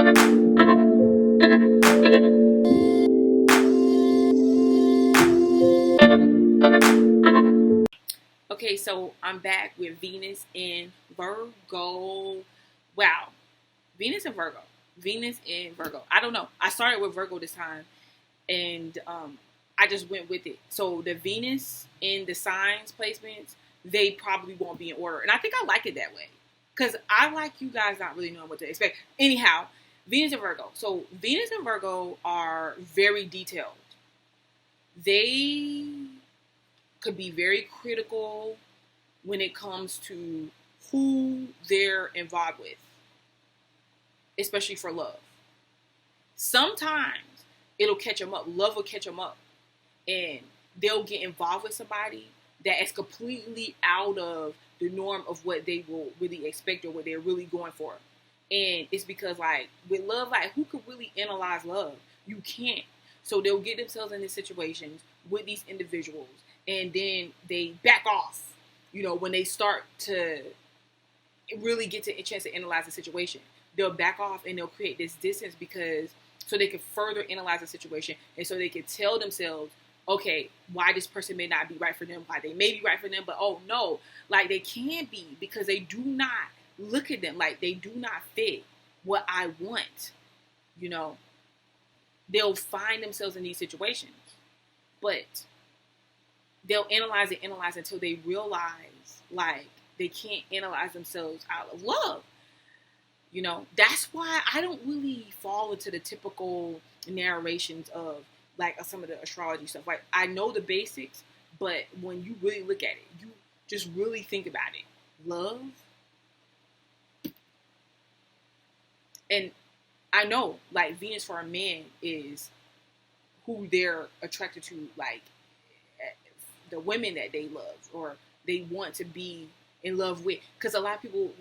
Okay, so I'm back with Venus in Virgo. Wow. Venus in Virgo. Venus in Virgo. I don't know. I started with Virgo this time and I just went with it. So the Venus in the signs placements, they probably won't be in order. And I think I like it that way. Because I like you guys not really knowing what to expect. Anyhow, Venus and Virgo. So Venus and Virgo are very detailed. They could be very critical when it comes to who they're involved with, especially for love. Sometimes it'll catch them up. Love will catch them up. And they'll get involved with somebody that is completely out of the norm of what they will really expect or what they're really going for. And it's because, like, with love, like, who could really analyze love? You can't. So they'll get themselves in these situations with these individuals, and then they back off, when they start to really get to a chance to analyze the situation. They'll back off and they'll create this distance so they can further analyze the situation, and so they can tell themselves, okay, why this person may not be right for them, why they may be right for them, but oh no, like they can be, because they do not look at them, like they do not fit what I want. They'll find themselves in these situations, but they'll analyze until they realize, like, they can't analyze themselves out of love. That's why I don't really fall into the typical narrations of, like, some of the astrology stuff. Like, I know the basics, but when you really look at it, you just really think about it. Love. And I know, like, Venus for a man is who they're attracted to, like, the women that they love or they want to be in love with. Because a lot of people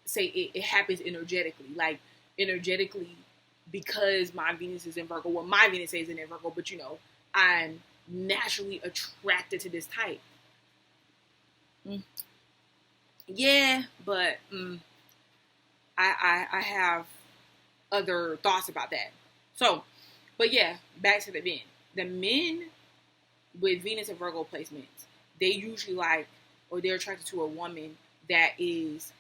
say it happens energetically. Like, energetically, because my Venus is in Virgo. Well, my Venus is in Virgo, but I'm naturally attracted to this type. Yeah, but I have other thoughts about that. So, but yeah, back to the men. The men with Venus and Virgo placements, they usually they're attracted to a woman that is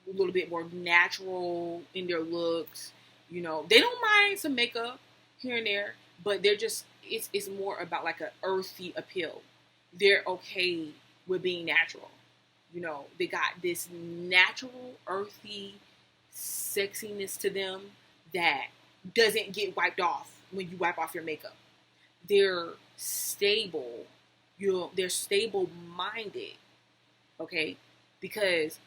a little bit more natural in their looks. They don't mind some makeup here and there, but they're just, it's more about like an earthy appeal. They're okay with being natural. They got this natural, earthy sexiness to them that doesn't get wiped off when you wipe off your makeup. They're stable. They're stable-minded, okay? Because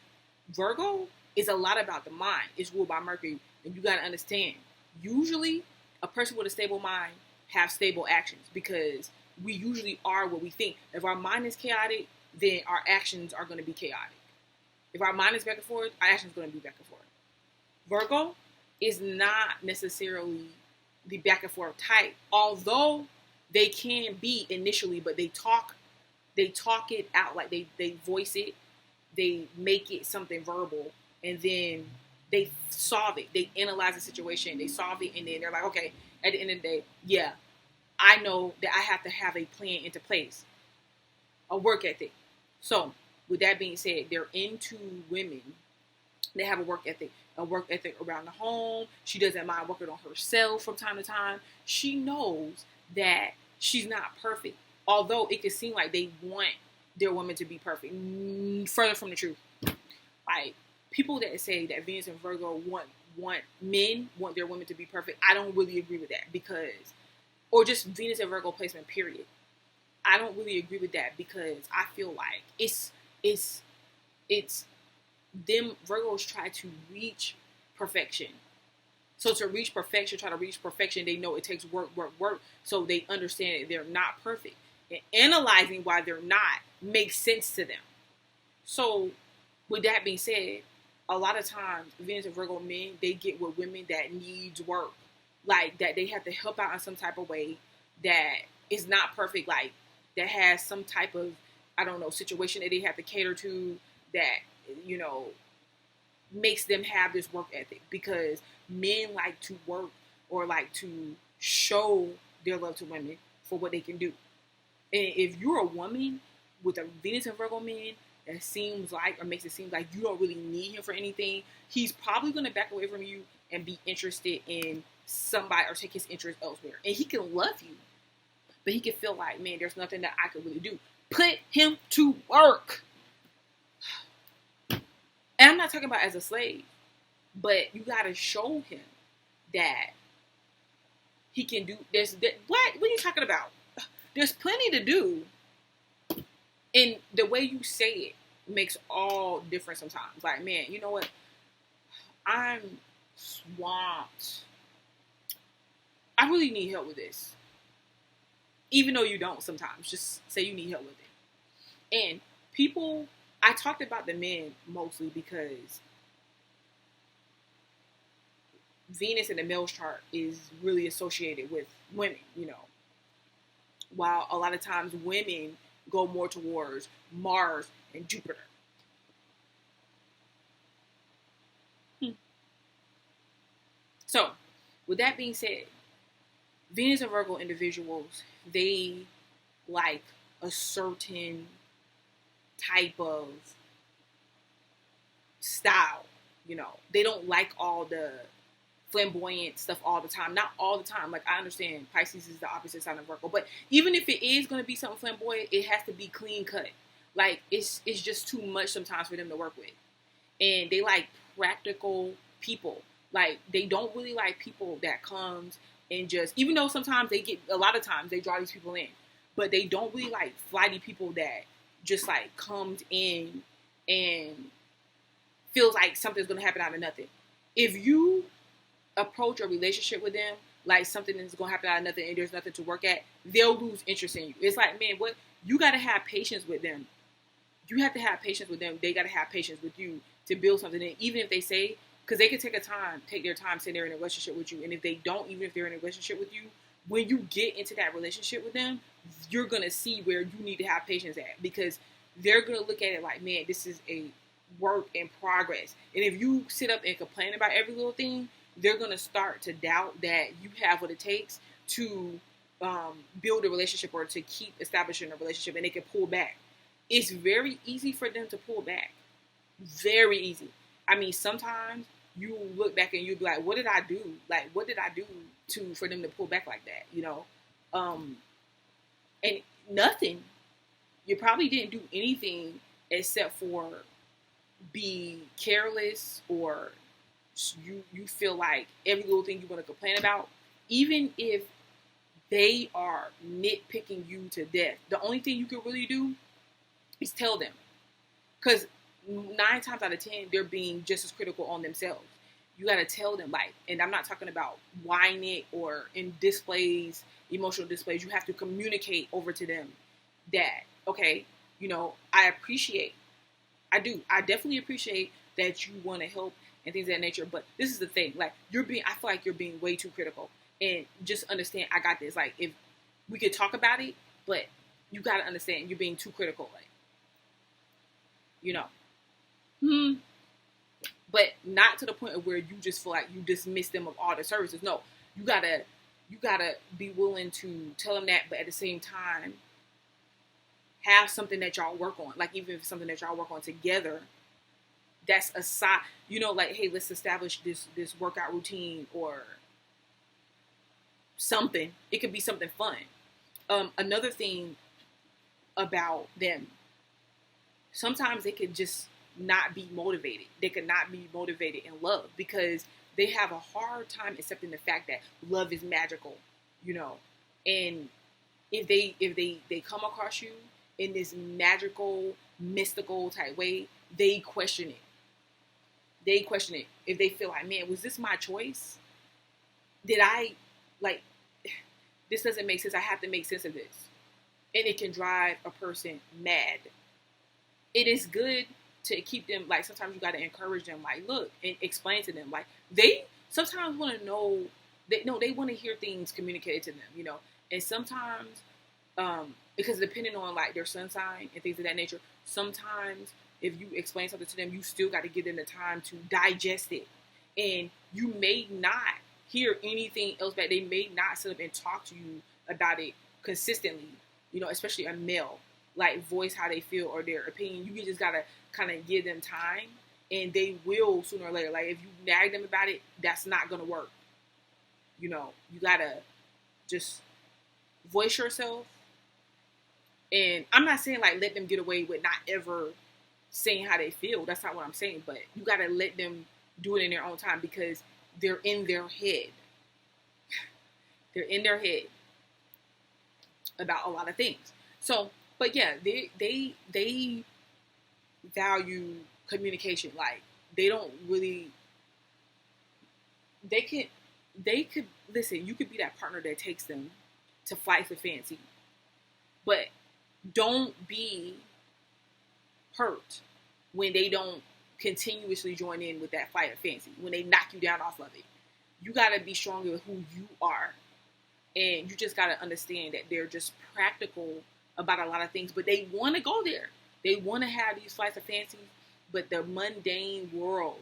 Virgo is a lot about the mind. It's ruled by Mercury, and you got to understand. Usually, a person with a stable mind have stable actions because we usually are what we think. If our mind is chaotic, then our actions are going to be chaotic. If our mind is back and forth, our actions are going to be back and forth. Virgo is not necessarily the back and forth type, although they can be initially, but they talk it out, like they voice it, they make it something verbal, and then they solve it. They analyze the situation, they solve it, and then they're like, okay, at the end of the day, yeah, I know that I have to have a plan into place, a work ethic. So, with that being said, they're into women. They have a work ethic around the home. She doesn't mind working on herself from time to time. She knows that she's not perfect, although it can seem like they want their woman to be perfect. Further from the truth. Like, people that say that Venus and Virgo want their women to be perfect, I don't really agree with that, or just Venus and Virgo placement, period. I don't really agree with that because I feel like it's them. Virgos try to reach perfection. So to try to reach perfection, they know it takes work. So they understand that they're not perfect. And analyzing why they're not makes sense to them. So with that being said, a lot of times Venus and Virgo men, they get with women that needs work. Like, that they have to help out in some type of way that is not perfect. Like, that has some type of, I don't know, situation that they have to cater to, that, makes them have this work ethic, because men like to work or like to show their love to women for what they can do. And if you're a woman with a Venus and Virgo man that seems like, or makes it seem like you don't really need him for anything, he's probably going to back away from you and be interested in somebody or take his interest elsewhere. And he can love you, but he can feel like, man, there's nothing that I can really do. Put him to work. And I'm not talking about as a slave, but you got to show him that he can do this. What are you talking about? There's plenty to do. And the way you say it makes all difference sometimes. Like, man, you know what? I'm swamped. I really need help with this. Even though you don't sometimes. Just say you need help with it. And people, I talked about the men mostly because Venus in the male's chart is really associated with women, you know. While a lot of times women go more towards Mars and Jupiter. So, with that being said, Venus and Virgo individuals, they like a certain type of style, you know. They don't like all the flamboyant stuff all the time. Not all the time. Like, I understand Pisces is the opposite sign of Virgo, but even if it is going to be something flamboyant, it has to be clean cut. Like, it's just too much sometimes for them to work with. And they like practical people. Like, they don't really like people that comes and just, even though sometimes they get, a lot of times they draw these people in, but they don't really like flighty people that just like comes in and feels like something's going to happen out of nothing. If you approach a relationship with them like something is going to happen out of nothing and there's nothing to work at, they'll lose interest in you. It's like, man, what? You got to have patience with them. You have to have patience with them. They got to have patience with you to build something. And even if they say, because they can take their time saying they're in a relationship with you. And if they don't, even if they're in a relationship with you, when you get into that relationship with them, you're going to see where you need to have patience at, because they're going to look at it like, man, this is a work in progress. And if you sit up and complain about every little thing, they're going to start to doubt that you have what it takes to build a relationship or to keep establishing a relationship, and they can pull back. It's very easy for them to pull back. Very easy. I mean, sometimes you look back and you'll be like, what did I do? Like, what did I do for them to pull back like that? You know? And nothing. You probably didn't do anything except for be careless, or you feel like every little thing you want to complain about, even if they are nitpicking you to death, the only thing you can really do is tell them. Because 9 times out of 10, they're being just as critical on themselves. You got to tell them, like, and I'm not talking about whine it or in displays, emotional displays. You have to communicate over to them that, okay, you know, I definitely appreciate that you want to help and things of that nature. But this is the thing, like, I feel like you're being way too critical, and just understand, I got this. Like, if we could talk about it, but you got to understand you're being too critical, like, you know. But not to the point of where you just feel like you dismiss them of all the services. No, you gotta be willing to tell them that, but at the same time, have something that y'all work on. Like, even if it's something that y'all work on together, that's a side, you know, like, hey, let's establish this workout routine or something. It could be something fun. Another thing about them, sometimes they could just not be motivated. They could not be motivated in love, because they have a hard time accepting the fact that love is magical, you know. And if they come across you in this magical, mystical type way, they question it. If they feel like, man, was this my choice? Did I, like, this doesn't make sense. I have to make sense of this. And it can drive a person mad. It is good to keep them, like, sometimes you got to encourage them, like, look, and explain to them, like, they sometimes want to know, they want to hear things communicated to them, you know. And sometimes, because depending on, like, their sun sign and things of that nature, sometimes if you explain something to them, you still got to give them the time to digest it. And you may not hear anything else back. They may not sit up and talk to you about it consistently, especially a male, like voice how they feel or their opinion. You just got to kind of give them time, and they will sooner or later. Like if you nag them about it, that's not going to work. You got to just voice yourself. And I'm not saying like let them get away with not ever saying how they feel. That's not what I'm saying. But you got to let them do it in their own time, because they're in their head. They're in their head about a lot of things. So, but yeah, they value communication. Like they don't really. They could listen. You could be that partner that takes them to Flight for Fancy, but don't be hurt when they don't continuously join in with that Flight of Fancy, when they knock you down off of it. You got to be stronger with who you are. And you just got to understand that they're just practical about a lot of things, but they want to go there. They want to have these Flights of Fancy, but the mundane world,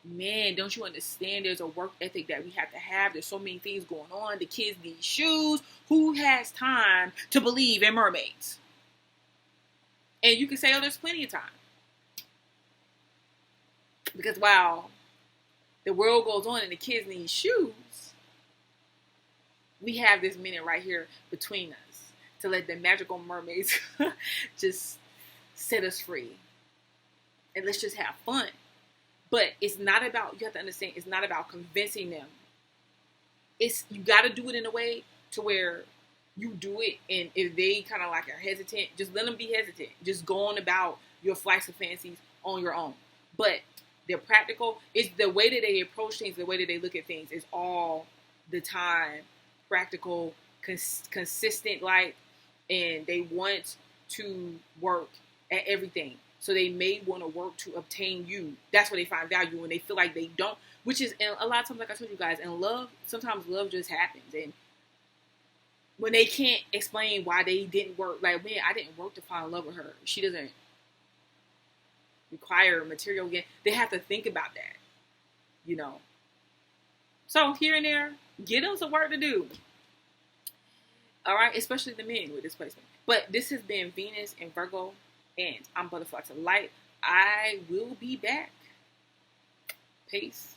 man, don't you understand? There's a work ethic that we have to have. There's so many things going on. The kids need shoes. Who has time to believe in mermaids? And you can say, oh, there's plenty of time. Because while the world goes on and the kids need shoes, we have this minute right here between us to let the magical mermaids just set us free. And let's just have fun. But it's not about, you have to understand, it's not about convincing them. You got to do it in a way to where you do it, and if they kind of like are hesitant, just let them be hesitant. Just go on about your Flights of Fancies on your own. But they're practical. It's the way that they approach things, the way that they look at things is all the time practical, consistent, and they want to work at everything. So they may want to work to obtain you. That's where they find value when they feel like they don't, which is, and a lot of times, like I told you guys, in love, sometimes love just happens. And when they can't explain why they didn't work, like, man, I didn't work to fall in love with her. She doesn't require material again. They have to think about that, So here and there, get them some work to do. All right, especially the men with this placement. But this has been Venus and Virgo, and I'm Butterfly to Light. I will be back. Peace.